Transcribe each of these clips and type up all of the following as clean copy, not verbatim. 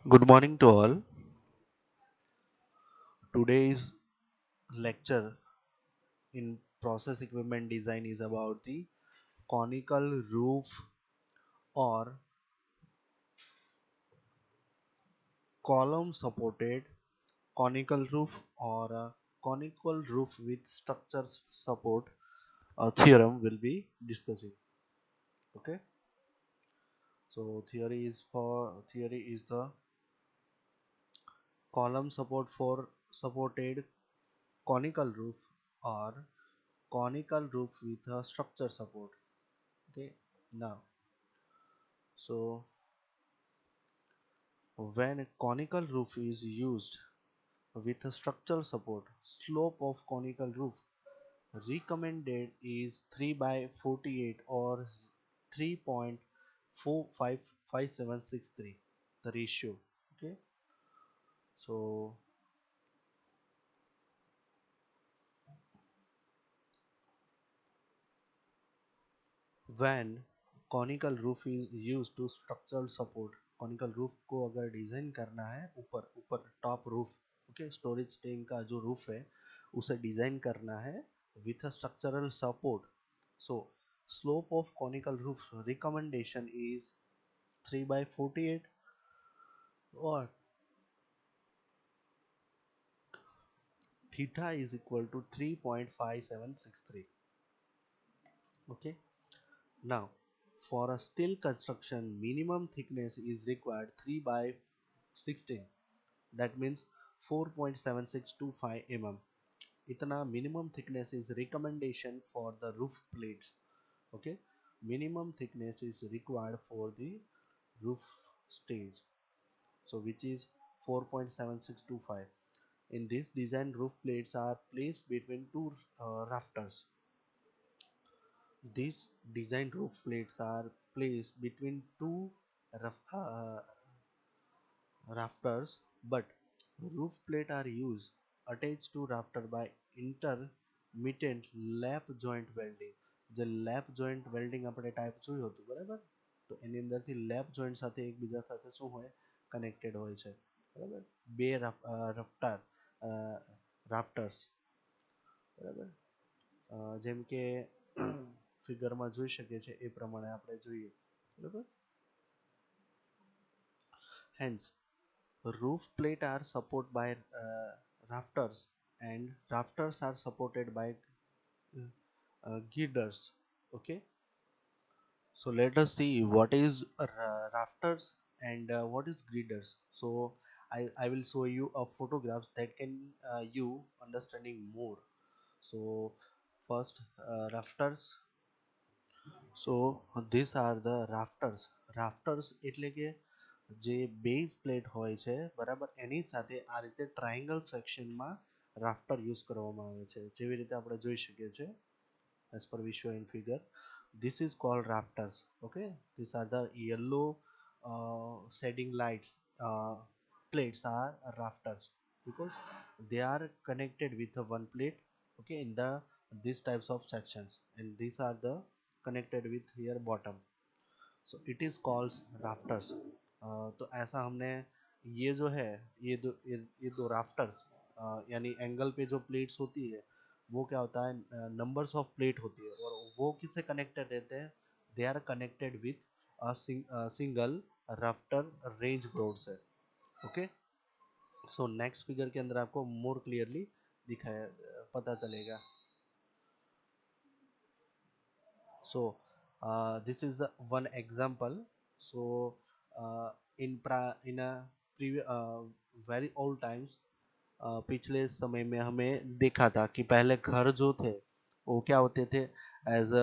Good morning to all. Today's lecture in process equipment design is about the conical roof or column supported conical roof or a conical roof with structures support theorem will be discussing. Okay, so theory is the column support for supported conical roof or conical roof with a structure support. Okay, now so when a conical roof is used with a structural support, slope of conical roof recommended is 3 by 48 or 3.455763, the ratio. Okay, so when conical roof is used to structural support, conical roof को अगर design करना है ऊपर ऊपर top roof, okay, storage tank का जो roof है उसे डिजाइन करना है with a structural support. So slope of conical roof recommendation is 3 by 48 or theta is equal to 3.5763. Okay, now for a steel construction minimum thickness is required 3 by 16, that means 4.7625 mm. इतना minimum thickness is recommendation for the roof plates. Okay, minimum thickness is required for the roof stage, so which is 4.7625. In this design, roof plates are placed between two rafters. These design roof plates are placed between two raf- uh, rafters, but roof plate are used attached to rafter by intermittent lap joint welding. જે lap joint welding આપણે type જોયું હતું બરાબર, તો એની અંદરથી lap joint સાથે એકબીજા સાથે શું હોય, કનેક્ટેડ હોય છે બરાબર. બે રફટાર રાફ્ટર્સ બરાબર, જેમ કે ફિગરમાં જોઈ શકીએ છીએ એ પ્રમાણે આપણે જોઈએ બરાબર. Hence roof plate are supported by rafters and rafters are supported by girders. Okay, so let us see what is rafters and what is girders. So I will show you a photograph that can you understanding more. So first rafters. So these are the rafters. Rafters એટલે કે જે base plate હોય છે બરાબર, એની સાથે આ રીતે triangle સેક્શનમાં રાફ્ટર યુઝ કરવામાં આવે છે, જેવી રીતે આપણે જોઈ શકીએ છીએ as per we show in figure. This is called rafters. Okay, these are the yellow shading lights plates are rafters because they are connected with a one plate, okay, in the these types of sections, and these are the connected with here bottom, so it is called rafters. तो ऐसा हमने ये जो है ये दो rafters यानी angle पे जो प्लेट्स होती है वो क्या होता है, नंबर्स ऑफ प्लेट होती है और वो किससे कनेक्टेड रहते हैं, they are connected with single rafter range board से. ओके, सो नेक्स्ट फिगर के अंदर आपको मोर क्लियरली दिखाया पता चलेगा. So this is the one example. So in a previous very old times, पिछले समय में हमें देखा था कि पहले घर जो थे वो क्या होते थे एज अ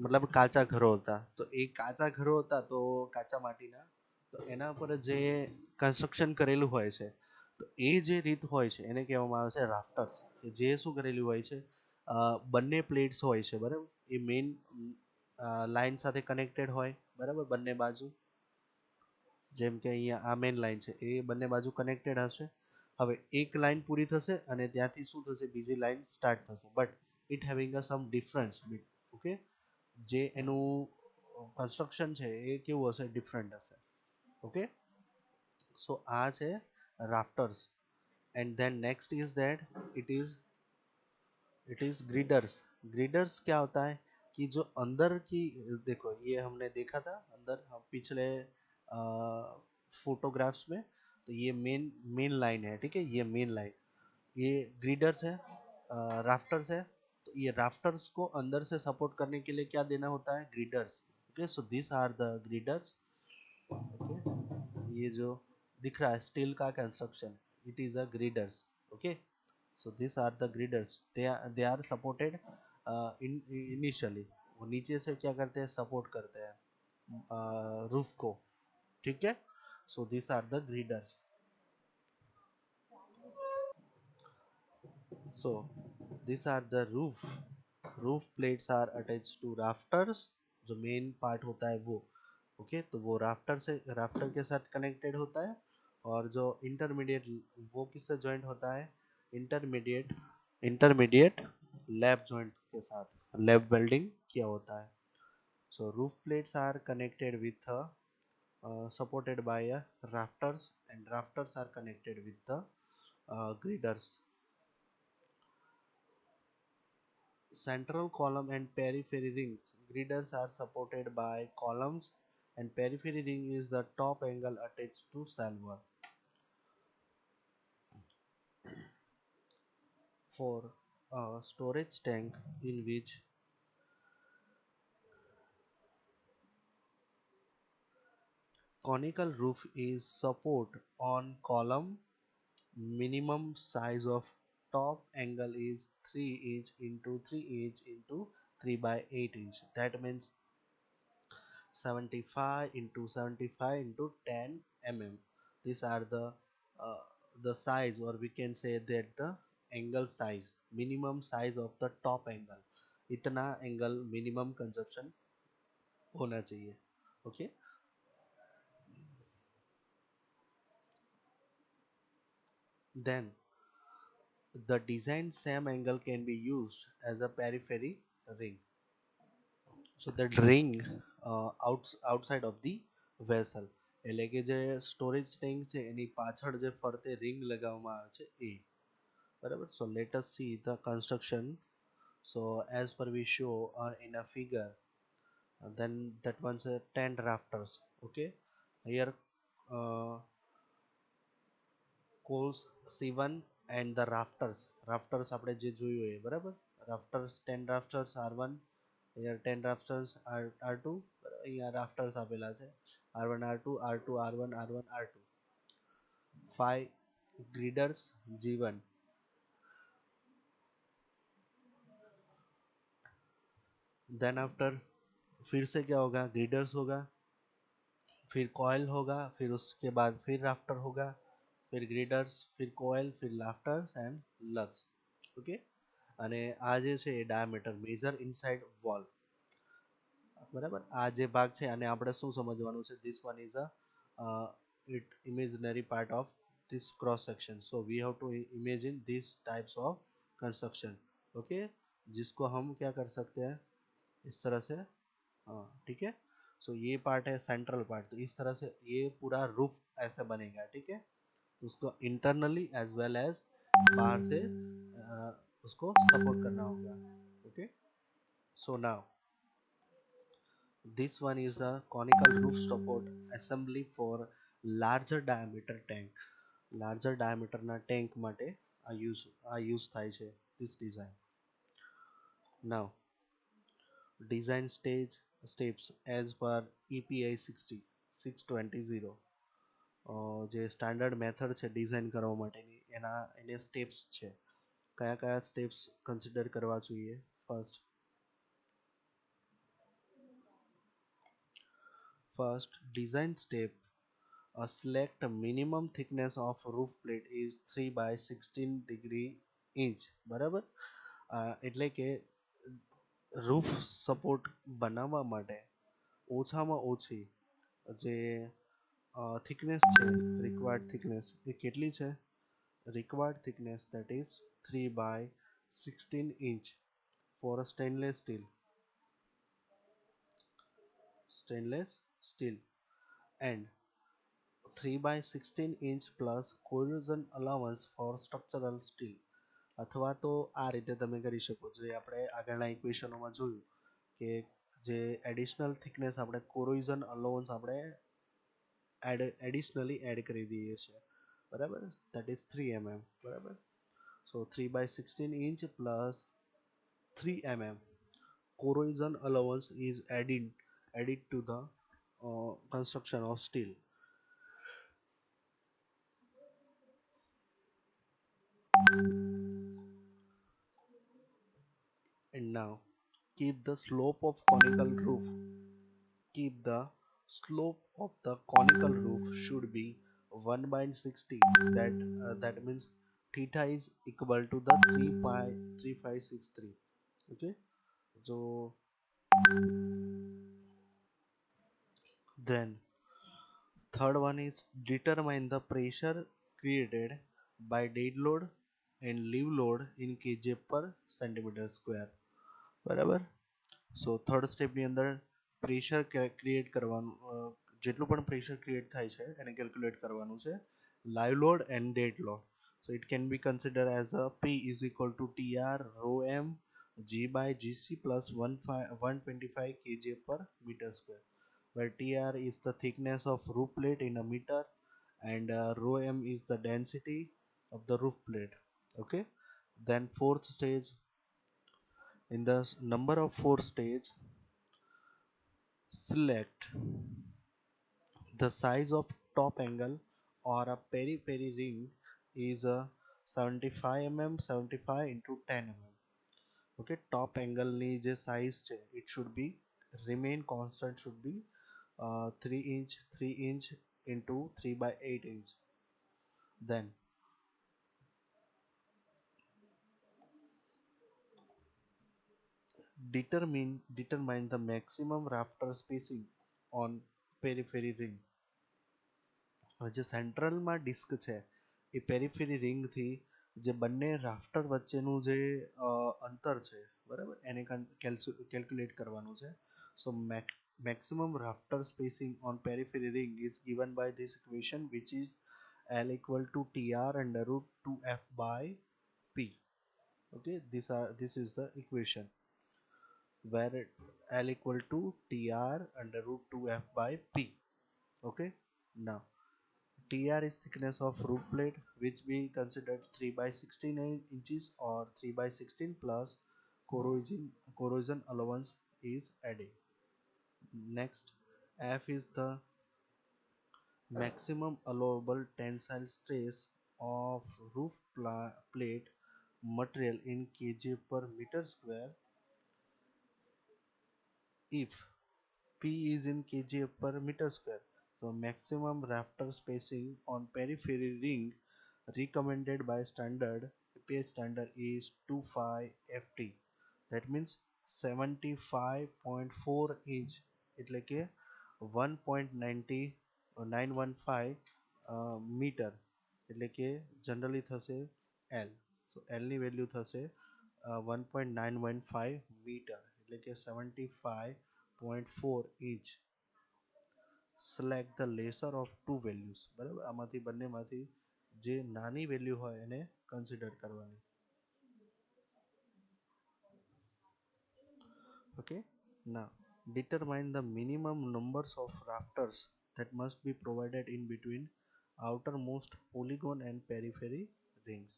मतलब કાચા ઘરો હતા, તો એ કાચા ઘરો હતા તો કાચા માટીના, તો એના પર જે કન્સ્ટ્રક્શન કરેલું હોય છે તો એ જે રીત હોય છે એને કહેવામાં આવે છે રાફ્ટર્સ. જે શું કરેલું હોય છે, બંને પ્લેટ્સ હોય છે બરાબર, એ મેઇન લાઇન સાથે કનેક્ટેડ હોય બરાબર બંને બાજુ, જેમ કે અહીંયા આ મેઇન લાઇન છે એ બંને બાજુ કનેક્ટેડ હશે. હવે એક લાઇન પૂરી થશે અને ત્યાંથી શું થશે, બીજી લાઇન સ્ટાર્ટ થશે, but it having a some difference. Okay, જે એનું કન્સ્ટ્રક્શન છે એ કેવું હશે, ડિફરન્ટ હશે. ઓકે, सो आज है rafters and then next is that it is girders. Girders क्या होता है कि जो अंदर की, देखो ये हमने देखा था अंदर हम पिछले फोटोग्राफ्स में, तो ये मेन मेन लाइन है, ठीक है, ये मेन लाइन, ये ग्रिडर्स है, राफ्टर्स है। तो ये राफ्टर्स को अंदर से सपोर्ट करने के लिए क्या देना होता है, girders. Okay, so this are the girders. Okay, ये जो दिख रहा है स्टील का construction, it is a girders. Okay, so these are the griders, they are supported in initially, वो नीचे से क्या करते हैं, सपोर्ट करते हैं रूफ को, ठीक है। so these are the griders। so these are the roof plates are attached to rafters, जो मेन पार्ट होता है वो। ओके, तो वो राफ्टर के साथ कनेक्टेड होता है। और जो इंटरमीडिएट, वो किससे ज्वाइंट होता है, इंटरमीडिएट इंटरमीडिएट लैब जॉइंट्स के साथ लैब वेल्डिंग किया होता है। So roof plates are connected with supported by rafters, and rafters are connected with the girders। Central column and periphery rings. Girders are supported by columns, and periphery ring is the top angle attached to salver. For a storage tank in which conical roof is support on column, minimum size of top angle is 3 inch into 3 inch into 3 by 8 inch. That means 75 into 75 into 10 mm. These are uh, the size, or we can say that the angle size, minimum size of the top angle, इतना angle minimum consumption होना चाहिए। Okay, then the design same angle can be used as a periphery ring. So that ring outside of the vessel, એટલે કે જે storage tank છે એની પાછળ જે ફરતે ring લગાવવામાં આવે છે એ, બરાબર। so let us see the construction. so as per we show in a figure, then that one's 10 rafters। okay, here uh, calls C1 and the rafters આપણે જે જોયું એ બરાબર, rafters 10 rafters R1, here 10 rafters R2, અહીંયા rafters આપેલા છે R1 R2 R2 R1 R1 R2, 5 girders G1, then after फिर से क्या होगा, ग्रिडर्स होगा, फिर कॉयल होगा, फिर उसके बाद फिर राफ्टर होगा, फिर ग्रिडर्स, फिर કોઇલ, फिर લાફ્ટર્સ એન્ડ લગ્સ। ઓકે, અને આ જે છે એ ડાયામીટર મેજર ઇનસાઇડ વોલ, બરાબર। આ જે ભાગ છે આને આપણે શું સમજવાનું છે, this one is a it imaginary part of this cross section, so we have to imagine these types of construction। okay, जिसको हम क्या कर सकते हैं, इस तरह से, हाँ ठीक है। सो ये पार्ट है सेंट्रल पार्ट, तो इस तरह से ये पूरा रूफ ऐसे बनेगा, ठीक है। तो उसको इंटरनली एज वेल एज बाहर से उसको सपोर्ट करना होगा। Okay, so now this one is a conical roof support assembly for larger diameter tank। larger diameter ના tank માટે આ use થાય છે this design। now design stage steps as per EPI 60 620, જે સ્ટાન્ડર્ડ મેથડ છે design કરવા માટેની, એને સ્ટેપ્સ છે, કયા કયા સ્ટેપ્સ કન્સિડર કરવા જોઈએ। First design step, select a minimum thickness of roof plate is 3 by 16 degree inch, બરાબર। એટલે કે રૂફ સપોર્ટ બનાવવા માટે ઓછામાં ઓછી જે thickness છે, required thickness એ કેટલી છે, required thickness that is 3 by 16 inch for a stainless steel, and 3 by 16 inch plus corrosion allowance for structural steel. અથવા તો આ રીતે તમે કરી શકો છો. જે આપણે આગળના ઇક્વેશનોમાં જોયું કે જે એડિશનલ થિકનેસ આપણે કોરોઝન અલાઉન્સ આપણે એડિશનલી એડ કરી દઈએ છીએ, બરાબર, દેટ ઇઝ 3 mm, બરાબર. સો 3 by 16 inch plus 3 mm corrosion allowance is added to the construction of steel. And now keep the slope of conical roof keep the slope of the conical roof should be 1 by 60. That means theta is equal to the 3 pi 3563. Okay, so then third one is determine the pressure created by dead load and live load in kJ per centimeter square, બરાબર. સો third સ્ટેપની અંદર pressure create કરવાનું, જેટલું પણ pressure create થાય છે એને calculate કરવાનું છે, live load and dead load. So it can be consider as a P is equal to TR rho m G by GC plus 125 kJ per meter square, where TR is the thickness of roof plate in a meter and rho m is the density of the roof plate. Okay, then fourth stage, in the number of four stage, select the size of top angle or a peri-peri ring is a 75 mm 75 into 10 mm. Okay, top angle ની જે size છે it should be remain constant, should be 3 inch 3 inch into 3 by 8 inch. Then determine the maximum rafter spacing on peri-peri ring. જે સેન્ટ્રલમાં disk છે એ પેરીફેરી રિંગથી જે બંને રાફ્ટર વચ્ચેનું જે અંતર છે, બરાબર, એને કેલ્ક્યુલેટ કરવાનું છે. સો maximum rafter spacing on periphery ring is given by this equation, which is L equal to TR under root 2F by P. Okay, this is the equation where L equal to TR under root 2F by P. Okay, now TR is thickness of roof plate, which we considered 3 by 16 inches or 3 by 16 plus corrosion allowance is added. Next, F is the maximum allowable tensile stress of roof plate material in kJ per meter square if P is in kJ per meter square. So maximum rafter spacing on periphery ring recommended by standard API standard is 25 ft. That means 75.4 inch, એટલે કે 1.915 metre, એટલે કે generally થશે L. સો L ની value થશે 1.915 metre, એટલે કે 75.4 inch. select the lesser of two values, બરાબર, આમાંથી બંનેમાંથી જે નાની વેલ્યુ હોય એને કન્સિડર કરવાની. Okay, now determine the minimum numbers of rafters that must be provided in between outermost polygon and periphery rings.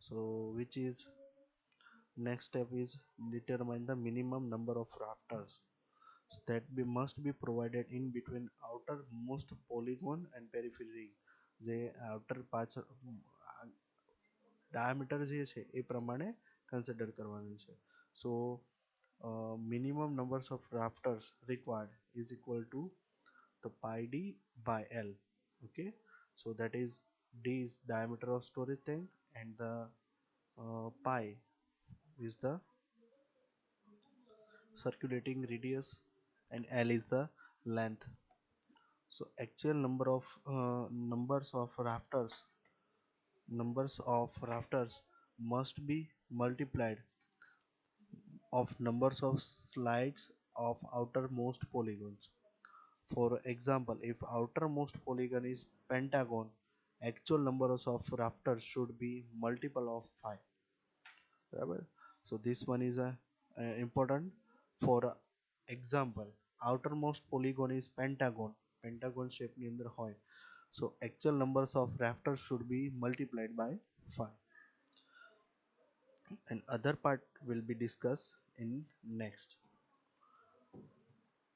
So which is next step is determine the minimum number of rafters that must be provided in between outermost polygon and periphery ring. જે outer પાછળ diameter જે છે એ પ્રમાણે consider કરવાનું છે. સો minimum numbers of rafters required is equal to the pi d by L. Okay, so that is d is diameter of storage tank and the pi is the circulating radius and L is the length. So actual numbers of rafters must be multiplied of numbers of slides of outermost polygons. For example, if outermost polygon is pentagon, actual numbers of rafters should be multiple of 5. Right? So this one is important. For example, outermost polygon is pentagon. Pentagon shape ની અંદર હોય. So actual numbers of rafters should be multiplied by 5. And other part will be discussed in next.